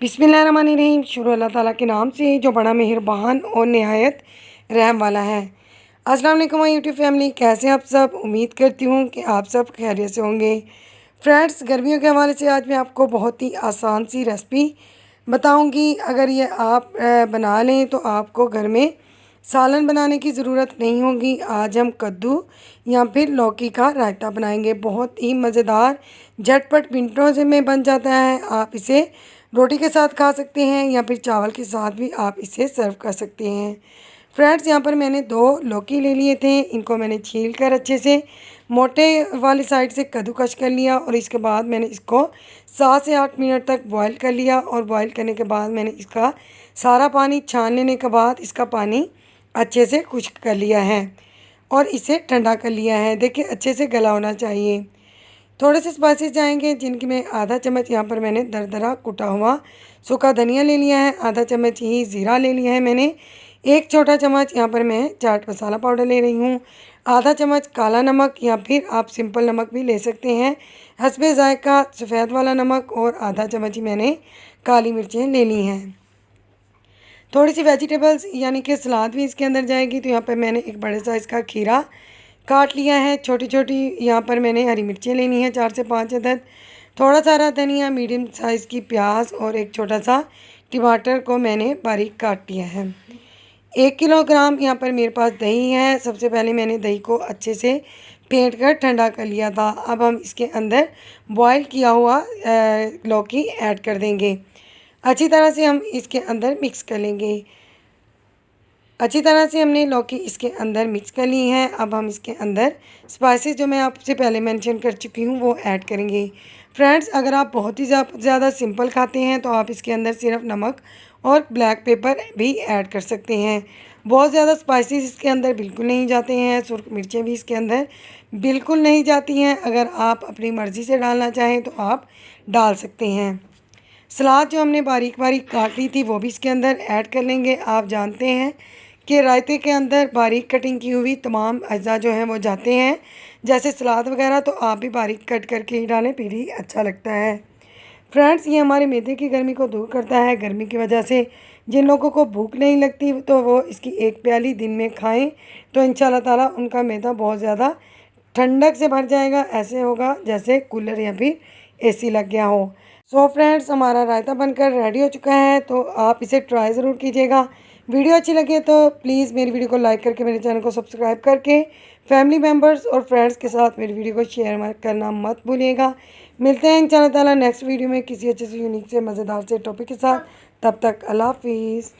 बिस्मिल्लाहिर्रहमानिर्रहीम। शुरू अल्लाह ताला के नाम से जो बड़ा मेहरबान और नहायत रहम वाला है। अस्सलाम वालेकुम यूट्यूब फैमिली, कैसे आप सब? उम्मीद करती हूँ कि आप सब खैरियत से होंगे। फ्रेंड्स, गर्मियों के हवाले से आज मैं आपको बहुत ही आसान सी रेसिपी बताऊँगी। अगर ये आप बना लें तो आपको घर में सालन बनाने की ज़रूरत नहीं होगी। आज हम कद्दू या फिर लौकी का रायता बनाएंगे। बहुत ही मज़ेदार, झटपट मिनटों से में बन जाता है। आप इसे रोटी के साथ खा सकते हैं या फिर चावल के साथ भी आप इसे सर्व कर सकते हैं। फ्रेंड्स, यहाँ पर मैंने 2 लौकी ले लिए थे। इनको मैंने छील कर अच्छे से मोटे वाली साइड से कद्दूकस कर लिया और इसके बाद मैंने इसको 7 से 8 मिनट तक बॉईल कर लिया। और बॉईल करने के बाद मैंने इसका सारा पानी छान लेने के बाद इसका पानी अच्छे से खुश्क कर लिया है और इसे ठंडा कर लिया है। देखिए, अच्छे से गला होना चाहिए। थोड़े से स्पाइसेस जाएंगे, जिनकी मैं आधा चम्मच यहाँ पर मैंने दरदरा कुटा हुआ सूखा धनिया ले लिया है। आधा चम्मच ही ज़ीरा ले लिया है मैंने। 1 छोटा चम्मच यहाँ पर मैं चाट मसाला पाउडर ले रही हूँ। आधा चम्मच काला नमक या फिर आप सिंपल नमक भी ले सकते हैं, हस्बे ज़ायका सफ़ेद वाला नमक। और आधा चम्मच ही मैंने काली मिर्चें ले ली हैं। थोड़ी सी वेजिटेबल्स यानी कि सलाद भी इसके अंदर जाएगी। तो यहाँ पर मैंने एक बड़े साइज़ का खीरा काट लिया है। छोटी छोटी यहाँ पर मैंने हरी मिर्चें लेनी है 4 से 5 अदद। थोड़ा सारा धनिया, मीडियम साइज़ की प्याज और एक छोटा सा टमाटर को मैंने बारीक काट लिया है। 1 किलोग्राम यहाँ पर मेरे पास दही है। सबसे पहले मैंने दही को अच्छे से फेंट कर ठंडा कर लिया था। अब हम इसके अंदर बॉयल किया हुआ लौकी ऐड कर देंगे। अच्छी तरह से हम इसके अंदर मिक्स कर लेंगे। अच्छी तरह से हमने लौकी इसके अंदर मिक्स कर ली है। अब हम इसके अंदर स्पाइसेस जो मैं आपसे पहले मेंशन कर चुकी हूँ वो ऐड करेंगे। फ्रेंड्स, अगर आप बहुत ही ज़्यादा सिंपल खाते हैं तो आप इसके अंदर सिर्फ नमक और ब्लैक पेपर भी ऐड कर सकते हैं। बहुत ज़्यादा स्पाइसेस इसके अंदर बिल्कुल नहीं जाते हैं। सुर्ख मिर्चें भी इसके अंदर बिल्कुल नहीं जाती हैं। अगर आप अपनी मर्ज़ी से डालना चाहें तो आप डाल सकते हैं। सलाद जो हमने बारीक बारीक काट ली थी वो भी इसके अंदर ऐड कर लेंगे। आप जानते हैं कि रायते के अंदर बारीक कटिंग की हुई तमाम अज्जा जो हैं वो जाते हैं, जैसे सलाद वगैरह। तो आप भी बारीक कट करके ही डालें, फिर ही अच्छा लगता है। फ्रेंड्स, ये हमारे मैदे की गर्मी को दूर करता है। गर्मी की वजह से जिन लोगों को भूख नहीं लगती तो वो इसकी 1 प्याली दिन में खाएं तो इंशाल्लाह ताला उनका मैदा बहुत ज़्यादा ठंडक से भर जाएगा। ऐसे होगा जैसे कूलर या फिर AC लग गया हो। सो फ्रेंड्स, हमारा रायता बनकर रेडी हो चुका है। तो आप इसे ट्राई ज़रूर कीजिएगा। वीडियो अच्छी लगे तो प्लीज़ मेरी वीडियो को लाइक करके मेरे चैनल को सब्सक्राइब करके फैमिली मेम्बर्स और फ्रेंड्स के साथ मेरी वीडियो को शेयर करना मत भूलिएगा। मिलते हैं इंशाल्लाह ताला नेक्स्ट वीडियो में किसी अच्छे से यूनिक से मज़ेदार से टॉपिक के साथ। तब तक अल्लाह हाफिज़।